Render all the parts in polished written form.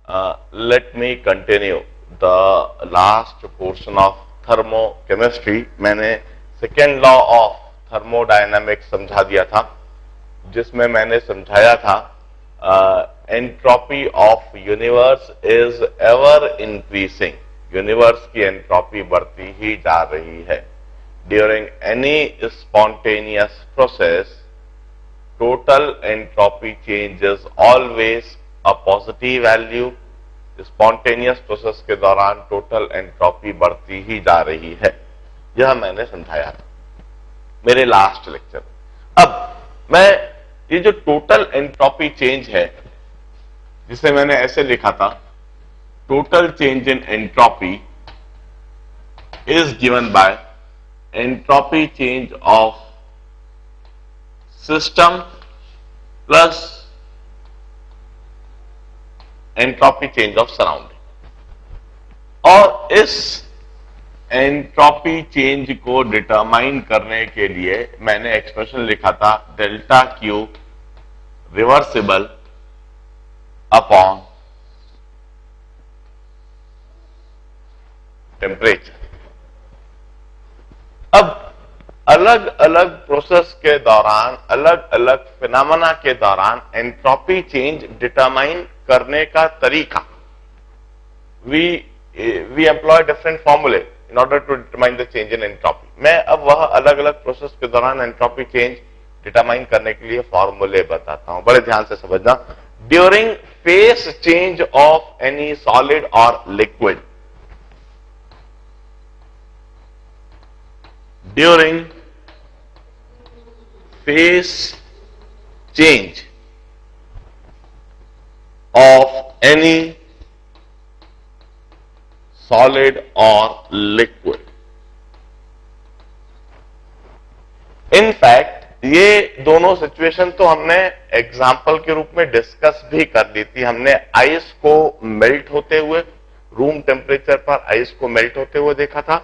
Let me continue the last portion of thermochemistry. मैंने second law of thermodynamics समझा दिया था, जिसमें मैंने समझाया था entropy of universe is ever increasing. Universe की एंट्रोपी बढ़ती ही जा रही है. During any spontaneous process, total entropy change is always a positive value. Spontaneous process के दौरान टोटल एंट्रोपी बढ़ती ही जा रही है. यह मैंने समझाया था मेरे लास्ट लेक्चर. अब मैं ये जो टोटल एंट्रोपी चेंज है, जिसे मैंने ऐसे लिखा था, total change in entropy is given bye entropy change of system plus entropy change of surrounding. और इस एंट्रोपी चेंज को डिटरमाइन करने के लिए मैंने एक्सप्रेशन लिखा था delta Q reversible upon temperature. अब अलग अलग प्रोसेस के दौरान, अलग अलग फिनोमेना के दौरान एंट्रोपी चेंज डिटरमाइन करने का तरीका, we employ different formulae in order to determine the change in entropy. मैं अब वह अलग अलग प्रोसेस के दौरान एंट्रोपी चेंज डिटरमाइन करने के लिए फॉर्मूले बताता हूं. बड़े ध्यान से समझना. During phase change of any solid और liquid, during phase change of any solid or liquid. In fact, ये दोनों सिचुएशन तो हमने एग्जाम्पल के रूप में डिस्कस भी कर ली थी. हमने आइस को मेल्ट होते हुए, रूम टेम्परेचर पर आइस को मेल्ट होते हुए देखा था,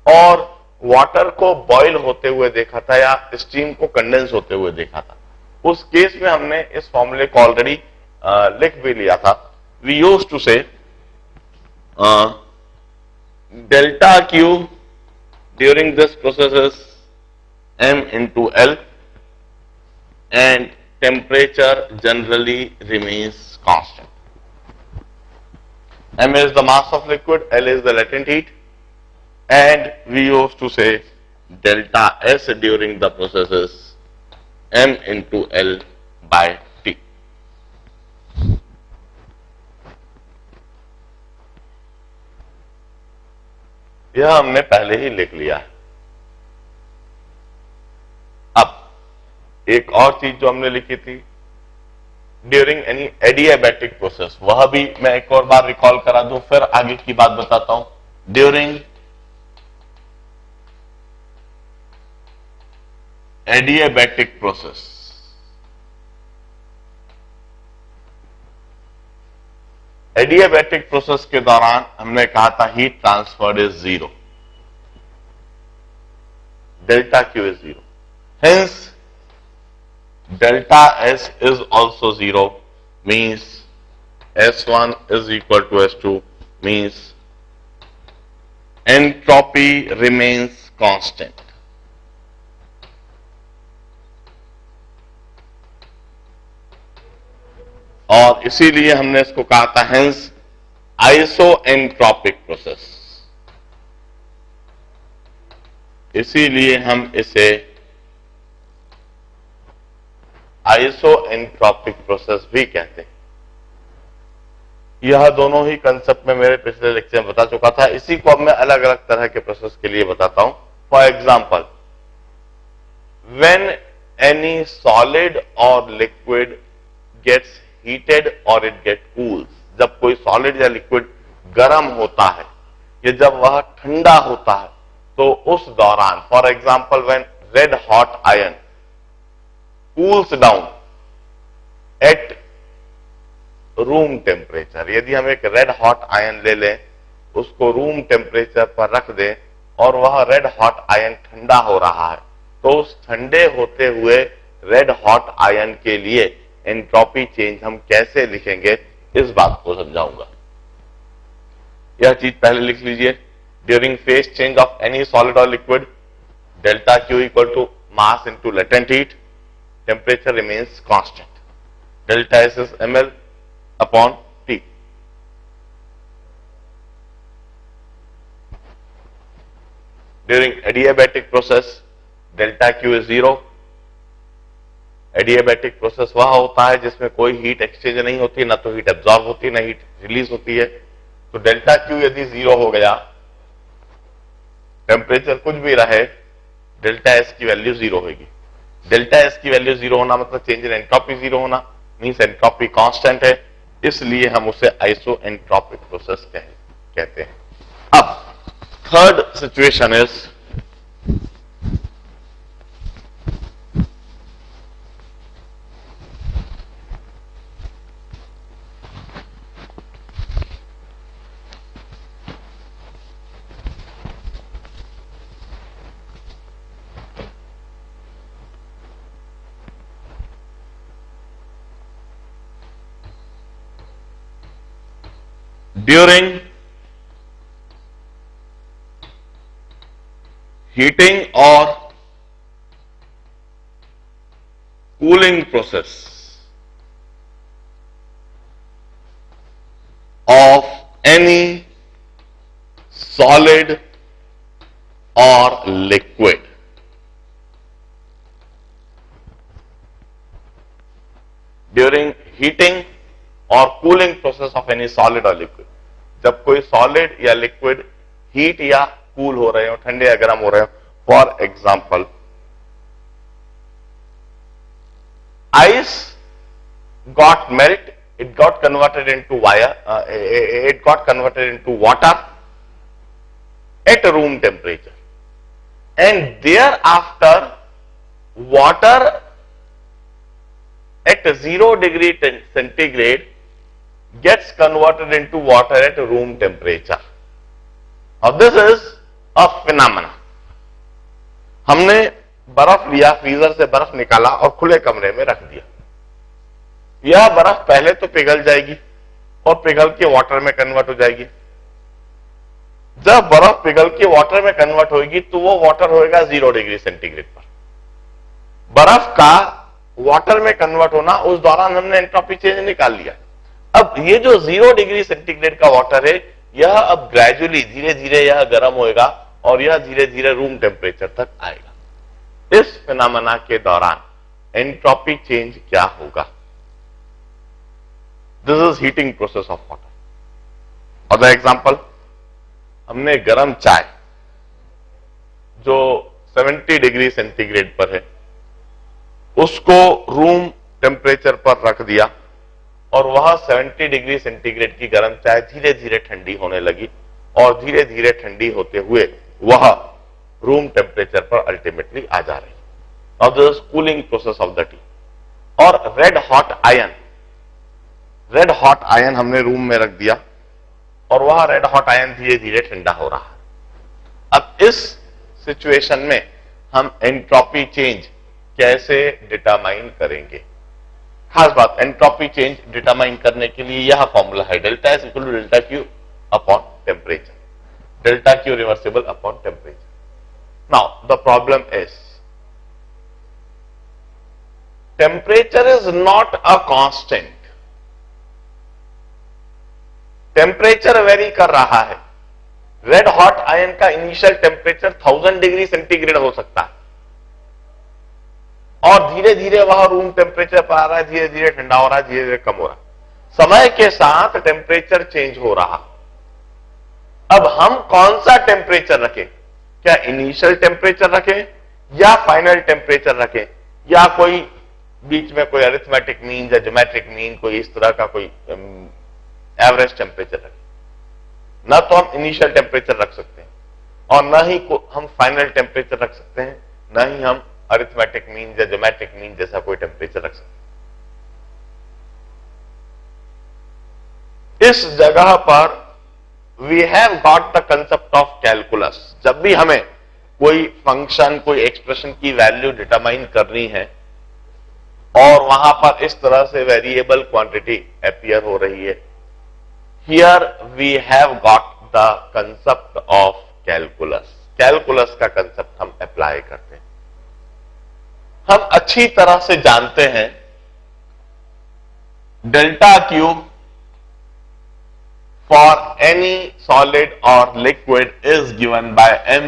और वाटर को बॉयल होते हुए देखा था, या स्टीम को कंडेंस होते हुए देखा था. उस केस में हमने इस फॉर्मूले को ऑलरेडी लिख भी लिया था. वी यूज्ड टू से delta Q during this process is m into L and temperature generally remains constant. M is the mass of liquid, L is the latent heat, and we used to say delta S during the process is m into L by T. यह हमने पहले ही लिख लिया है. अब एक और चीज जो हमने लिखी थी, ड्यूरिंग एनी एडियाबैटिक प्रोसेस, वह भी मैं एक और बार रिकॉल करा दूं, फिर आगे की बात बताता हूं. During adiabatic process, adiabatic process के दौरान हमने कहा था heat transferred is zero, delta Q is zero. Hence delta S is also zero, means S1 is equal to S2, means entropy remains constant. और इसीलिए हमने इसको कहा था हेंस आइसोएंट्रोपिक प्रोसेस. इसीलिए हम इसे आइसोएंट्रोपिक प्रोसेस भी कहते हैं. यह दोनों ही कंसेप्ट में मेरे पिछले लेक्चर में बता चुका था. इसी को अब मैं अलग अलग तरह के प्रोसेस के लिए बताता हूं. For example, when any solid और liquid gets heated or it get cools, जब कोई सॉलिड या लिक्विड गर्म होता है या जब वह ठंडा होता है, तो उस दौरान, for example when red hot ion cools down eight room temperature, यदि हम एक रेड हॉट आयन ले लें, उसको रूम टेम्परेचर पर रख दें और वह रेड हॉट आयन ठंडा हो रहा है, तो उस ठंडे होते हुए रेड हॉट आयन के लिए एंट्रोपी चेंज हम कैसे लिखेंगे, इस बात को समझाऊंगा. यह चीज पहले लिख लीजिए। During phase change of any solid और liquid, delta Q equal to mass into latent heat, temperature remains constant, delta S is ml upon T। During adiabatic process, delta Q is 0। Adiabatic process वह होता है जिसमें कोई heat exchange नहीं होती, ना तो हीट एब्जॉर्ब होती है, ना हीट रिलीज होती है। तो डेल्टा क्यू यदि 0 हो गया, टेम्परेचर कुछ भी रहे, डेल्टा एस की वैल्यू 0 होगी। डेल्टा एस की वैल्यू 0 होना मतलब चेंज इन एंट्रोपी 0 होना, मींस एंट्रोपी कांस्टेंट है, इसलिए हम उसे आइसो एंट्रोपिक प्रोसेस कहते हैं। अब third situation is during heating or cooling process of any solid or liquid, during heating और cooling process of any solid और लिक्विड, जब कोई सॉलिड या लिक्विड हीट या कूल हो रहे हो, ठंडे या गर्म हो रहे हो। For example, ice got melt, it got converted into it got converted into water at room temperature, and thereafter water at 0 degree centigrade gets converted into water at room temperature. Now this is a phenomena. हमने बर्फ लिया, freezer से बर्फ निकाला और खुले कमरे में रख दिया। यह बर्फ पहले तो पिघल जाएगी और पिघल के वाटर में कन्वर्ट हो जाएगी। जब बर्फ पिघल के वाटर में कन्वर्ट होगी तो वो वाटर होएगा 0 डिग्री सेंटीग्रेड पर। बर्फ का वाटर में कन्वर्ट होना, उस दौरान हमने एंट्रोपी चेंज निकाल लिया। अब ये जो 0 डिग्री सेंटीग्रेड का वाटर है, यह अब ग्रेजुअली धीरे धीरे यह गर्म होएगा और यह धीरे धीरे रूम टेम्परेचर तक आएगा। इस फिनोमेना के दौरान एंट्रोपी चेंज क्या होगा? This is heating process of water. Other example, हमने गर्म चाय जो 70 डिग्री सेंटीग्रेड पर है, उसको रूम टेम्परेचर पर रख दिया और वह 70 डिग्री सेंटीग्रेड की गर्म चाय धीरे धीरे ठंडी होने लगी और धीरे धीरे ठंडी होते हुए वह रूम टेम्परेचर पर अल्टीमेटली आ जा रही। Now this is cooling process of the T. और रेड हॉट आयन हमने रूम में रख दिया और वह रेड हॉट आयन धीरे धीरे ठंडा हो रहा है। अब इस सिचुएशन में हम एंट्रोपी चेंज कैसे डिटरमाइन करेंगे? खास बात, एंट्रोपी चेंज डिटरमाइन करने के लिए यह फॉर्मूला है, delta S equal to delta Q upon temperature, delta Q reversible upon temperature. Now the problem is temperature is not a constant. Temperature vary कर रहा है। रेड हॉट आयन का initial temperature 1000 degree centigrade हो सकता है और धीरे धीरे वह रूम टेम्परेचर पर आ रहा है, धीरे धीरे ठंडा हो रहा है, धीरे धीरे कम हो रहा है। समय के साथ टेम्परेचर चेंज हो रहा। अब हम कौन सा टेम्परेचर रखें? क्या इनिशियल टेम्परेचर रखें या फाइनल टेम्परेचर रखें, या कोई बीच में कोई अरिथमेटिक मीन या ज्योमेट्रिक मीन, कोई इस तरह का कोई एवरेज टेम्परेचर रखें? ना तो हम इनिशियल टेम्परेचर रख सकते हैं और ना ही हम फाइनल टेम्परेचर रख सकते हैं, ना ही हम अरिथमेटिक मीन या ज्योमेट्रिक मीन जैसा कोई टेम्परेचर रख सकते हैं। इस जगह पर we have got the concept of calculus. जब भी हमें कोई फंक्शन, कोई एक्सप्रेशन की वैल्यू डिटरमाइन करनी है और वहां पर इस तरह से वेरिएबल क्वांटिटी अपीयर हो रही है, here we have got the concept of calculus. Calculus का कंसेप्ट हम अप्लाई करते हैं। हम अच्छी तरह से जानते हैं delta Q for any solid और liquid is given by M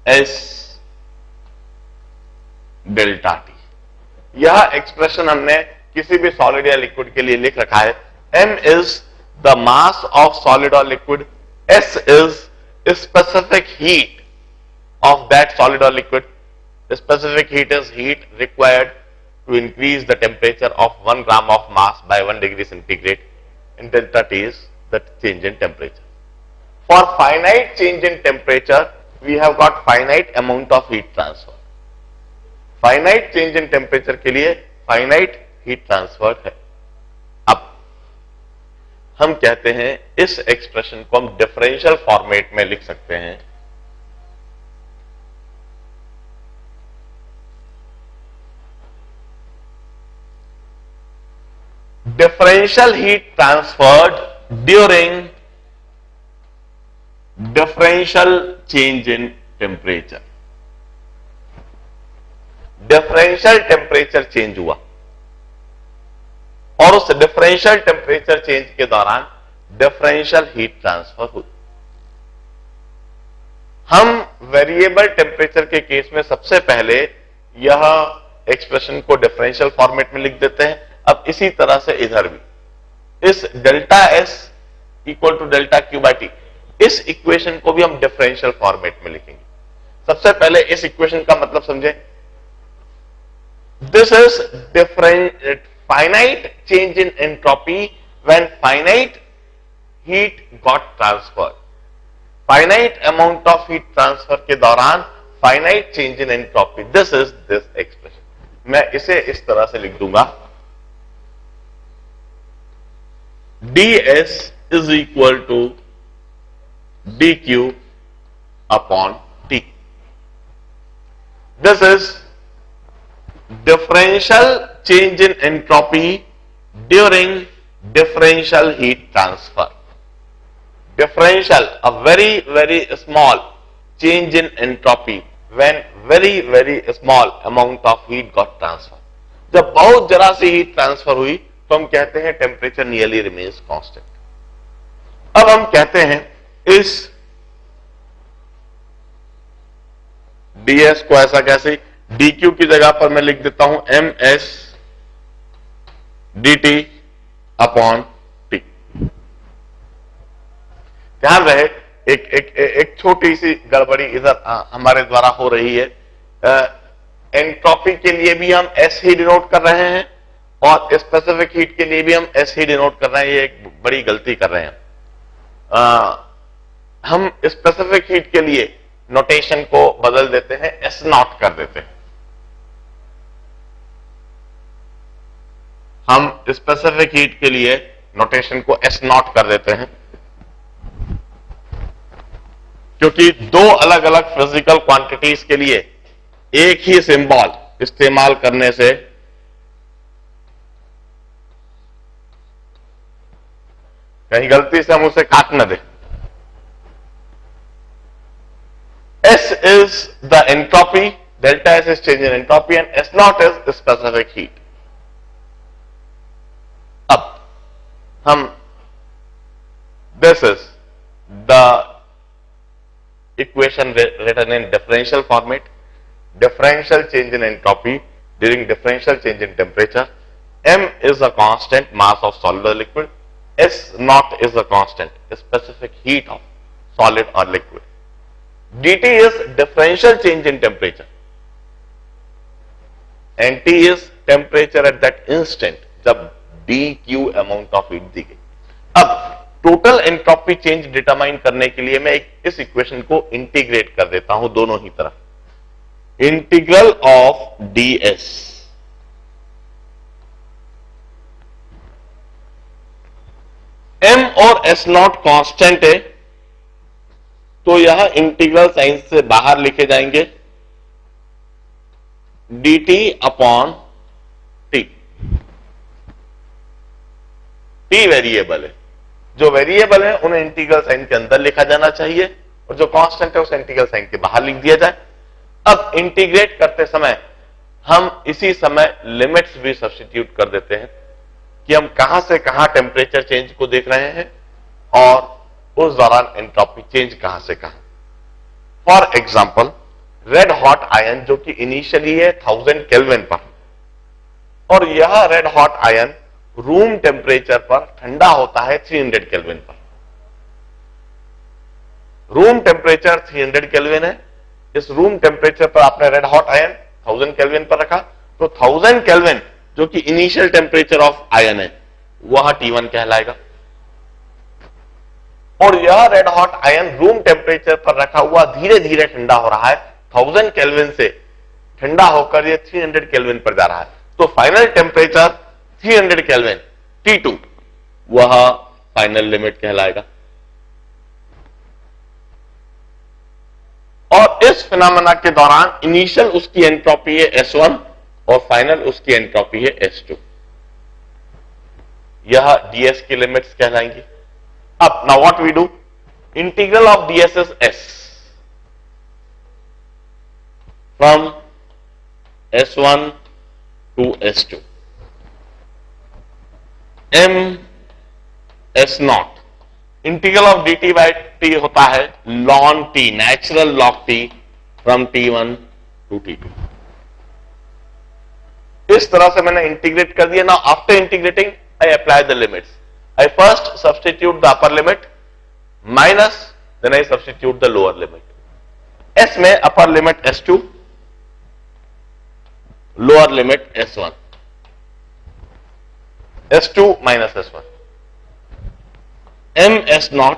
S delta T. यह एक्सप्रेशन हमने किसी भी सॉलिड या लिक्विड के लिए लिख रखा है। m is the mass of solid और liquid, s is specific heat of that solid और liquid, specific heat is heat required to increase the temperature of 1 gram of mass by 1 degree centigrade, and delta T is the change in temperature. For finite change in temperature, we have got finite amount of heat transfer. Finite change in temperature के लिए finite heat transfer है। अब हम कहते हैं इस expression को हम डिफरेंशियल फॉर्मेट में लिख सकते हैं। Differential heat transferred during differential change in temperature. Differential temperature change हुआ और उस डिफरेंशियल टेम्परेचर चेंज के दौरान डिफरेंशियल हीट ट्रांसफर हुई। हम वेरिएबल टेम्परेचर के केस में सबसे पहले यह एक्सप्रेशन को डिफरेंशियल फॉर्मेट में लिख देते हैं। अब इसी तरह से इधर भी इस delta S equal to delta Q by T, इस इक्वेशन को भी हम डिफरेंशियल फॉर्मेट में लिखेंगे। सबसे पहले इस इक्वेशन का मतलब समझें। This is different finite change in entropy when finite heat got transferred. Finite amount of heat transfer के दौरान finite change in entropy, this is this expression. मैं इसे इस तरह से लिख दूंगा, ds is equal to dq upon t. This is differential change in entropy during differential heat transfer. Differential, a very small change in entropy when very small amount of heat got transferred. जब बहुत जरा सी heat transfer हुई तो हम कहते हैं temperature nearly remains constant. अब हम कहते हैं इस ds को ऐसा कैसे, dq की जगह पर मैं लिख देता हूं ms dt अपॉन t। ध्यान रहे एक छोटी सी गड़बड़ी इधर हमारे द्वारा हो रही है। एंट्रोपी के लिए भी हम s ही डिनोट कर रहे हैं और स्पेसिफिक हीट के लिए भी हम एस ही डिनोट कर रहे हैं। ये एक बड़ी गलती कर रहे हैं। हम स्पेसिफिक हीट के लिए नोटेशन को बदल देते हैं, एस नॉट कर देते हैं। हम स्पेसिफिक हीट के लिए नोटेशन को एस नॉट कर देते हैं क्योंकि दो अलग अलग फिजिकल क्वांटिटीज के लिए एक ही सिंबल इस्तेमाल करने से कहीं गलती से हम उसे काट न दें। S is the entropy, delta S is change in entropy and S naught is the specific heat. अब हम this is the equation written in differential format. Differential change in entropy during differential change in temperature. M is a constant mass of solid or liquid. S naught is a constant specific heat of solid or liquid. dt is differential change in temperature and t is temperature at that instant जब dq amount of heat दी गई। अब total entropy change determine करने के लिए मैं इस equation को integrate कर देता हूं दोनों ही तरफ। इंटीग्रल ऑफ ds m और s नॉट कांस्टेंट है तो यह इंटीग्रल साइन से बाहर लिखे जाएंगे, dt upon t। t variable है जो वेरिएबल है उन्हें इंटीग्रल साइन के अंदर लिखा जाना चाहिए और जो कांस्टेंट है उसे इंटीग्रल साइन के बाहर लिख दिया जाए। अब इंटीग्रेट करते समय हम इसी समय लिमिट्स भी सब्स्टिट्यूट कर देते हैं कि हम कहां से कहां टेम्परेचर चेंज को देख रहे हैं और उस दौरान एंट्रोपी चेंज कहां से कहां। For example, red hot ion जो कि इनिशियली है 1000 केल्विन पर, और यह red hot ion room temperature पर ठंडा होता है 300 केल्विन पर। रूम टेम्परेचर 300 केल्विन है, इस रूम टेम्परेचर पर आपने रेड हॉट आयन 1000 केल्विन पर रखा, तो 1000 केल्विन जो कि इनिशियल टेम्परेचर ऑफ आयन है वह T1 कहलाएगा। और यह red hot ion room temperature पर रखा हुआ धीरे धीरे ठंडा हो रहा है, 1000 केल्विन से ठंडा होकर यह 300 केल्विन पर जा रहा है, तो फाइनल टेम्परेचर 300 केल्विन T2 वह फाइनल लिमिट कहलाएगा। और इस फिनोमेना के दौरान इनिशियल उसकी एंट्रोपी है S1 और फाइनल उसकी एंट्रोपी है S2। यह ds की लिमिट्स कहलाएंगी। अब now what we do, integral of ds is s from S1 to S2 m S0। Integral of dt by t होता है ln t, natural log t फ्रॉम T1 to T2। इस तरह से मैंने इंटीग्रेट कर दिया। Now after integrating I apply the limits. I first substitute the upper limit minus, then I substitute the lower limit. S में upper limit S2, lower limit S1, S2 minus S1, M S0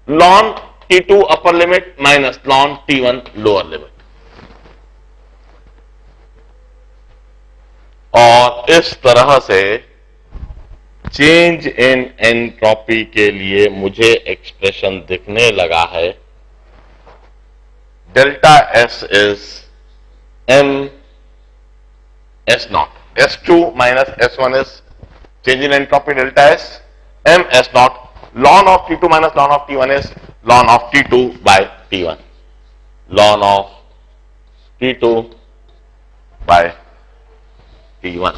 ln T2 upper limit minus ln T1 lower limit। और इस तरह से change in entropy के लिए मुझे expression दिखने लगा है। Delta S is M S0, S2 minus S1 is change in entropy delta S, M S0 ln of T2 minus ln of T1 is ln of T2 by T1, ln of T2 by T1।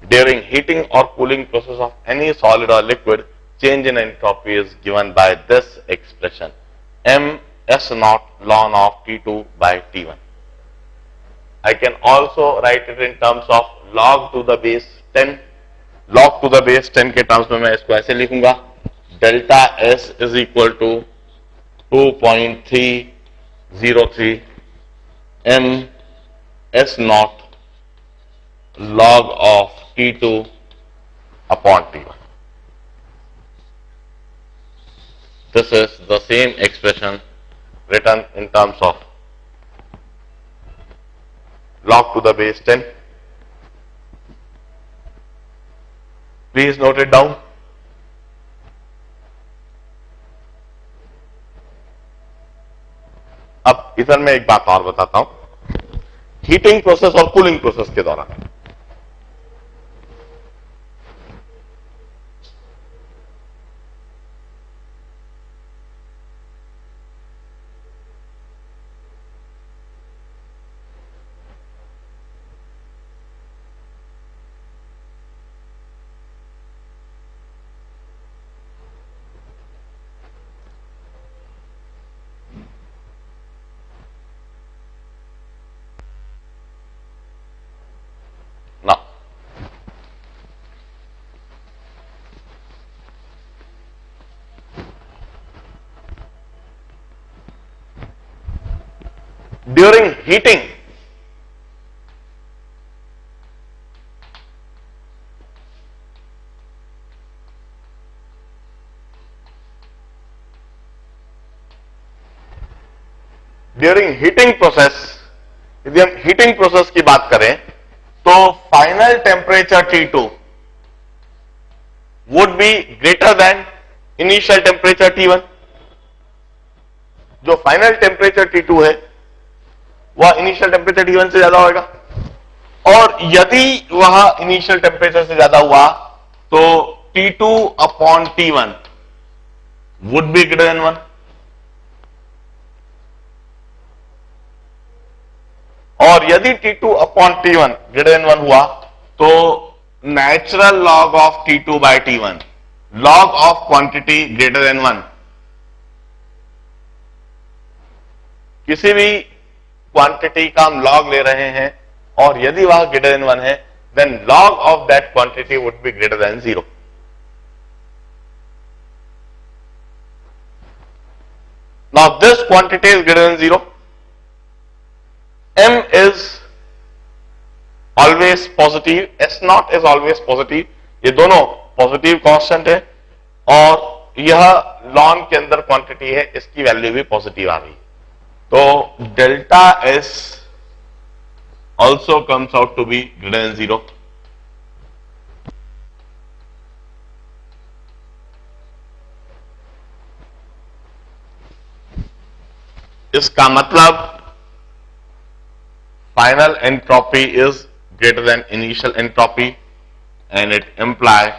During heating or cooling process of any solid or liquid, change in entropy is given by this expression m S0 ln of T2 by T1। I can also write it in terms of log to the base 10। log to the base 10 के terms में मैं इसको ऐसे लिखूंगा, delta S is equal to 2.303 m S0 log of T2 upon T1। This is the same expression written in terms of log to the base 10। Please note it down। अब इधर मैं एक बात और बताता हूं, हीटिंग प्रोसेस और cooling process के दौरान during heating प्रोसेस, यदि हम हीटिंग प्रोसेस की बात करें तो final temperature T2 would be greater then initial temperature T1। जो फाइनल टेम्परेचर T2 है वह इनिशियल टेम्परेचर T1 से ज्यादा होगा, और यदि वह इनिशियल टेम्परेचर से ज्यादा हुआ तो T2 upon T1 would be greater than 1, और यदि T2 upon T1 greater than 1 हुआ तो natural log of T2 by T1, log of quantity greater than 1, किसी भी क्वांटिटी का हम लॉग ले रहे हैं और यदि वह ग्रेटर देन 1 है, then log of that quantity would be greater than 0. Now this quantity is greater than 0. M is always positive, S naught is always positive. ये दोनों पॉजिटिव कांस्टेंट है और यह लॉन के अंदर क्वांटिटी है, इसकी वैल्यू भी पॉजिटिव आ रही है. तो delta S also comes out to be greater than 0. इसका मतलब final entropy is greater than initial entropy and it imply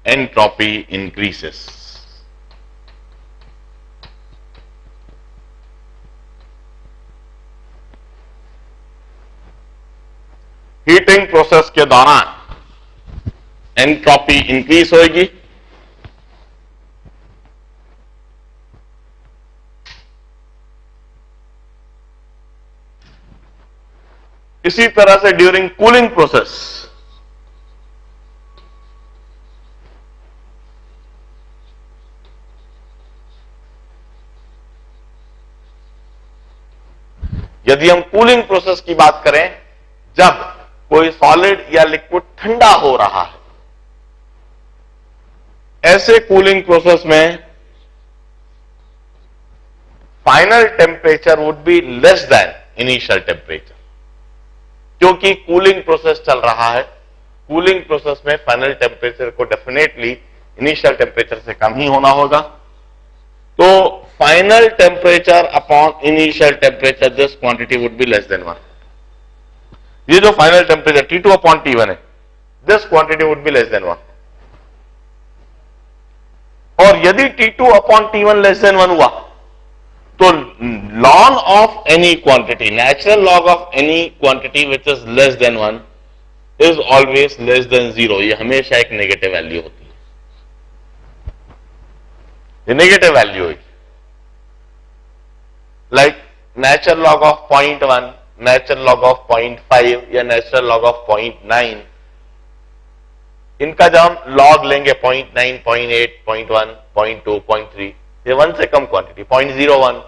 entropy increases. Heating process के दौरान एंट्रोपी इंक्रीज होगी, इसी तरह से ड्यूरिंग कूलिंग प्रोसेस यदि हम कूलिंग प्रोसेस की बात करें, जब कोई सॉलिड या लिक्विड ठंडा हो रहा है, ऐसे कूलिंग प्रोसेस में final temperature would be less than initial temperature, क्योंकि कूलिंग प्रोसेस चल रहा है. कूलिंग प्रोसेस में फाइनल टेम्परेचर को डेफिनेटली इनिशियल टेम्परेचर से कम ही होना होगा. तो final temperature upon initial temperature, this quantity would be less than 1. ये जो final temperature T2 upon T1 है, this quantity would be less than 1. और यदि T2 upon T1 less than 1 हुआ तो ln of any quantity, natural log of any quantity which is less than 1 is always less than 0. ये हमेशा एक negative value होती है, ये नेगेटिव वैल्यू है. Like natural log of 0.1, natural log of 0.5 या नेचुरल लॉग ऑफ 0.9, इनका जब हम लॉग लेंगे 0.9, 0.8, 0.1, 0.2, 0.3, ये 1 से कम क्वांटिटी 0.01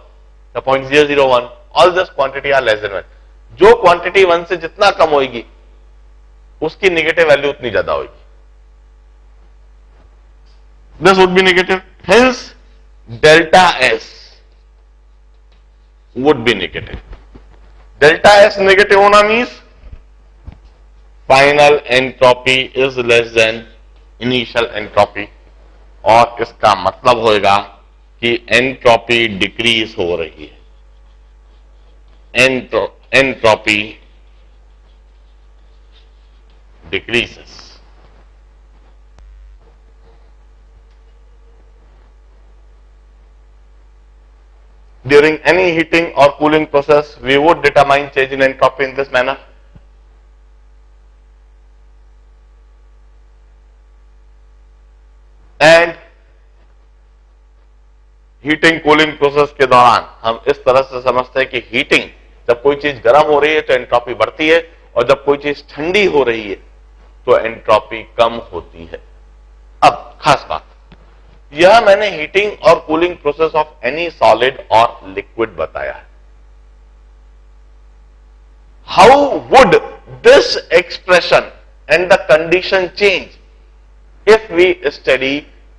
या 0.001, all this quantity are less than 1. जो क्वांटिटी 1 से जितना कम होगी उसकी नेगेटिव वैल्यू उतनी ज्यादा होगी. This would be negative, hence delta S would be negative. Delta S negative होना means final entropy is less than initial entropy, और इसका मतलब होगा कि एंट्रोपी डिक्रीज हो रही है. Entropy decreases. During any heating or cooling process, we would determine change in entropy in this manner. And heating cooling process के दौरान हम इस तरह से समझते हैं कि हीटिंग, जब कोई चीज गर्म हो रही है तो एंट्रोपी बढ़ती है, और जब कोई चीज ठंडी हो रही है तो एंट्रोपी कम होती है. अब खास बात, यह मैंने हीटिंग और cooling process of any solid और लिक्विड बताया है. How would this expression and the condition change if we study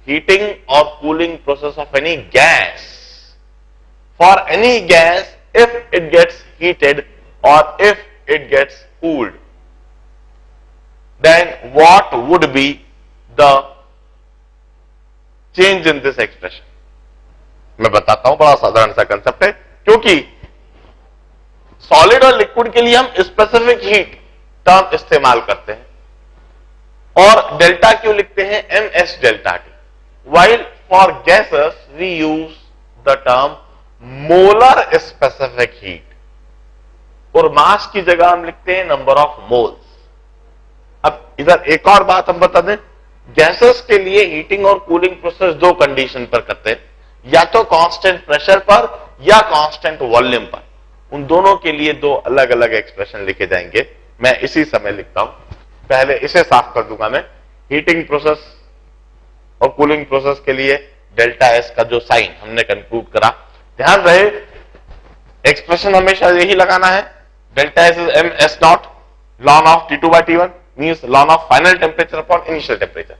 heating or cooling process of any gas? For any gas, if it gets heated or if it gets cooled, then what would be the change in this expression? मैं बताता हूं, बड़ा साधारण सा concept है, क्योंकि solid और liquid के लिए हम स्पेसिफिक हीट टर्म इस्तेमाल करते हैं और डेल्टा क्यू लिखते हैं ms delta T, while for gases we use the term molar specific heat, और मास की जगह हम लिखते हैं नंबर ऑफ मोल्स। अब इधर एक और बात हम बता दें, गैसेस के लिए हीटिंग और कूलिंग प्रोसेस दो कंडीशन पर करते हैं, या तो कांस्टेंट प्रेशर पर या कांस्टेंट वॉल्यूम पर। उन दोनों के लिए दो अलग अलग एक्सप्रेशन लिखे जाएंगे, मैं इसी समय लिखता हूं। पहले इसे साफ कर दूंगा मैं। हीटिंग प्रोसेस और कूलिंग प्रोसेस के लिए डेल्टा एस का जो साइन हमने कंक्लूड करा, ध्यान रहे एक्सप्रेशन हमेशा यही लगाना है, delta S is M S naught ln of T2 by T1 means ln of final temperature upon initial temperature.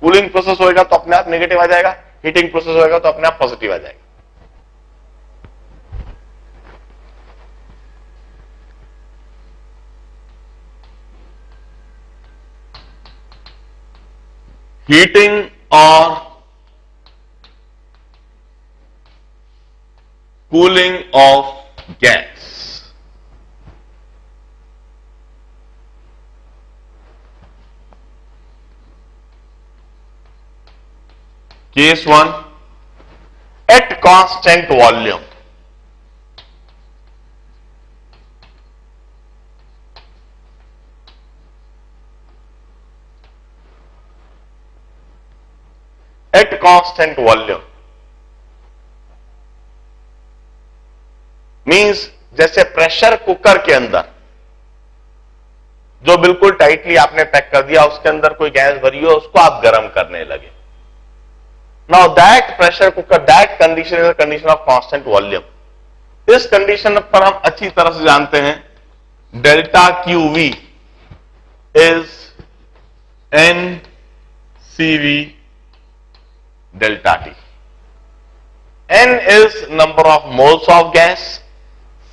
Cooling process होएगा तो अपने आप नेगेटिव आ जाएगा, हीटिंग प्रोसेस होएगा तो अपने आप पॉजिटिव आ जाएगा। हीटिंग और cooling of gas. Case 1, at constant volume, at constant volume means जैसे प्रेशर कुकर के अंदर जो बिल्कुल टाइटली आपने पैक कर दिया, उसके अंदर कोई गैस भरी हो, उसको आप गर्म करने लगे। Now that pressure cooker, that condition is a condition of constant volume. इस कंडीशन पर हम अच्छी तरह से जानते हैं delta Q V is N C V delta T. N is number of moles of gas,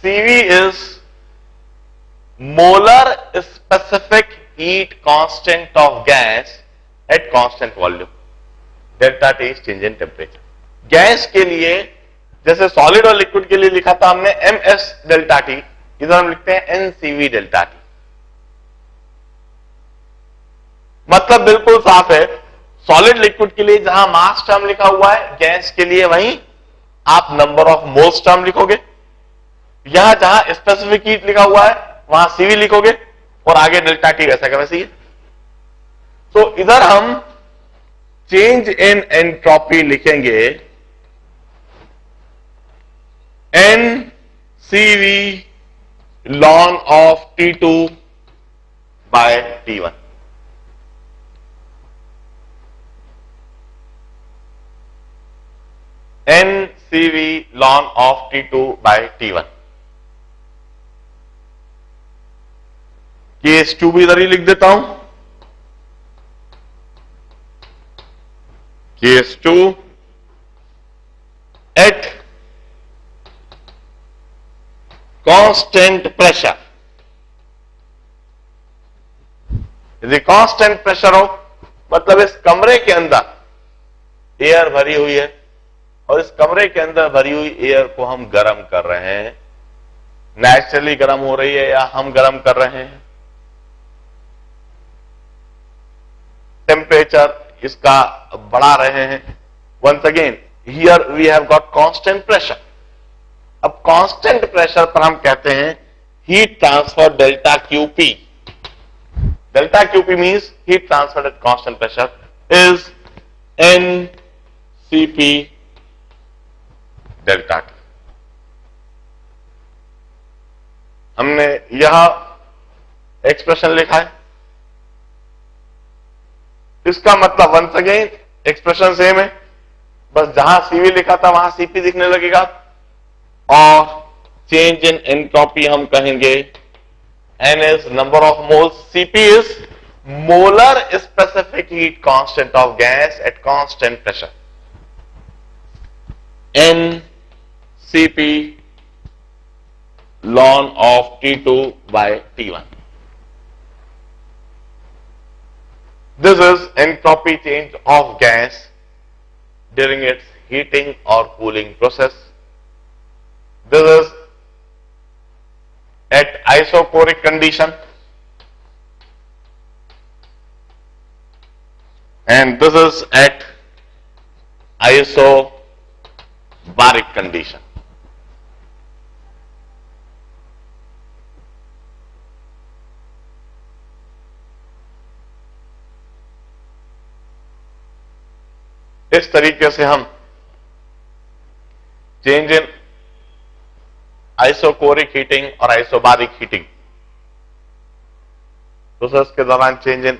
CV is molar specific heat constant of gas at constant volume, delta T is change in temperature। Gas के लिए जैसे solid और liquid के लिए लिखा था हमने ms delta T, इधर हम लिखते हैं NCV डेल्टा T। मतलब बिल्कुल साफ है, सॉलिड लिक्विड के लिए जहां मास टर्म लिखा हुआ है, गैस के लिए वहीं आप नंबर ऑफ मोल्स टर्म लिखोगे। यहां जहां स्पेसिफिक हीट लिखा हुआ है वहां सीवी लिखोगे और आगे डेल्टा टी वैसा का वैसे ही है। तो इधर हम चेंज इन एंट्रोपी लिखेंगे N CV ln of T2 by T1। NCV ln of T2 by T1। Case 2 भी इधर ही लिख देता हूं। केस 2 एट कांस्टेंट प्रेशर, यदि कांस्टेंट प्रेशर हो मतलब इस कमरे के अंदर एयर भरी हुई है और इस कमरे के अंदर भरी हुई एयर को हम गर्म कर रहे हैं, नेचुरली गर्म हो रही है या हम गर्म कर रहे हैं, टेम्परेचर इसका बढ़ा रहे हैं। Once again here we have got constant pressure. अब कांस्टेंट प्रेशर पर हम कहते हैं heat transfer delta QP. Delta QP means heat transfer at constant pressure is N CP delta T. हमने यह एक्सप्रेशन लिखा है, इसका मतलब वंस अगेन एक्सप्रेशन सेम है, बस जहां सीवी लिखा था वहां सीपी दिखने लगेगा और चेंज इन एंट्रोपी हम कहेंगे N is number of moles, CP is molar specific heat constant of gas at constant pressure, N CP ln of T2 by T1। This is entropy change of gas during its heating or cooling process. This is isochloric condition, and this is at isobaric condition. इस तरीके से हम change in isochoric heating और isobaric heating process के दौरान change in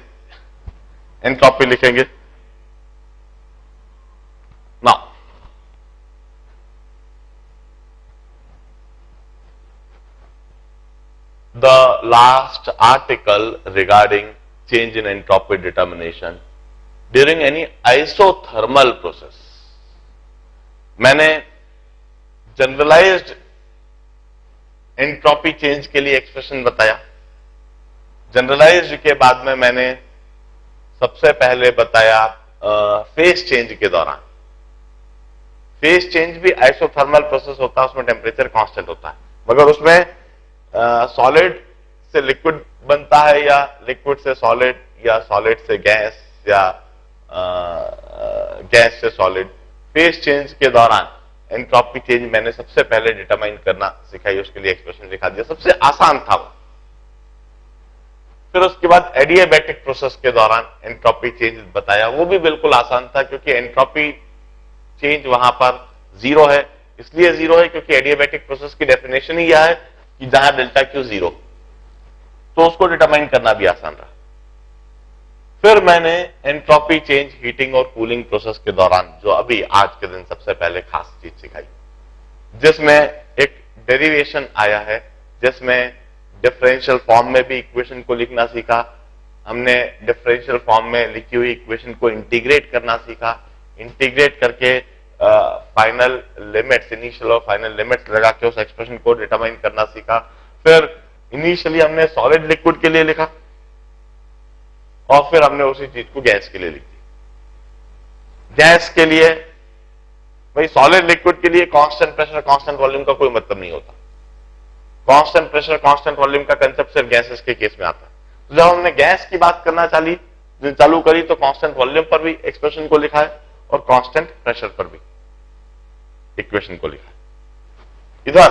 entropy लिखेंगे. Now the last article regarding change in entropy determination during any isothermal process, मैंने generalised entropy change के लिए एक्सप्रेशन बताया. जनरलाइज्ड के बाद में मैंने सबसे पहले बताया फेज चेंज के दौरान. फेज चेंज भी आइसोथर्मल प्रोसेस होता है, उसमें टेम्परेचर कांस्टेंट होता है, मगर उसमें सॉलिड से लिक्विड बनता है या लिक्विड से सॉलिड या सॉलिड से गैस या गैस से सॉलिड. फेज चेंज के दौरान एंट्रोपी चेंज मैंने सबसे पहले डिटरमाइन करना सिखाई, उसके लिए एक्सप्रेशन लिखा दिया. सबसे आसान था वो. फिर उसके बाद एडियाबैटिक प्रोसेस के दौरान एंट्रोपी चेंज बताया, वो भी बिल्कुल आसान था क्योंकि एंट्रोपी चेंज वहां पर जीरो है. इसलिए जीरो है क्योंकि एडियाबैटिक प्रोसेस की डेफिनेशन ही यह है कि जहां डेल्टा क्यू जीरो, तो उसको डिटरमाइन करना भी आसान रहा. फिर मैंने एंट्रोपी चेंज हीटिंग और कूलिंग प्रोसेस के दौरान, जो अभी आज के दिन सबसे पहले खास चीज सिखाई, जिसमें एक डेरिवेशन आया है, जिसमें डिफरेंशियल फॉर्म में भी इक्वेशन को लिखना सीखा. हमने डिफरेंशियल फॉर्म में लिखी हुई इक्वेशन को इंटीग्रेट करना सीखा. इंटीग्रेट करके फाइनल लिमिट्स, इनिशियल और फाइनल लिमिट्स लगा के उस एक्सप्रेशन को डिटरमाइन करना सीखा. फिर इनिशियली हमने सॉलिड लिक्विड के लिए लिखा और फिर हमने उसी चीज को गैस के लिए लिख दी. गैस के लिए भाई सॉलिड लिक्विड के लिए कांस्टेंट प्रेशर कांस्टेंट वॉल्यूम का कोई मतलब नहीं होता. कांस्टेंट प्रेशर कांस्टेंट वॉल्यूम का कंसेप्ट सिर्फ गैसेस के केस में आता है. तो जब हमने गैस की बात करना चालू करी तो कांस्टेंट वॉल्यूम पर भी एक्सप्रेशन को लिखा है और कांस्टेंट प्रेशर पर भी इक्वेशन को लिखा है. इधर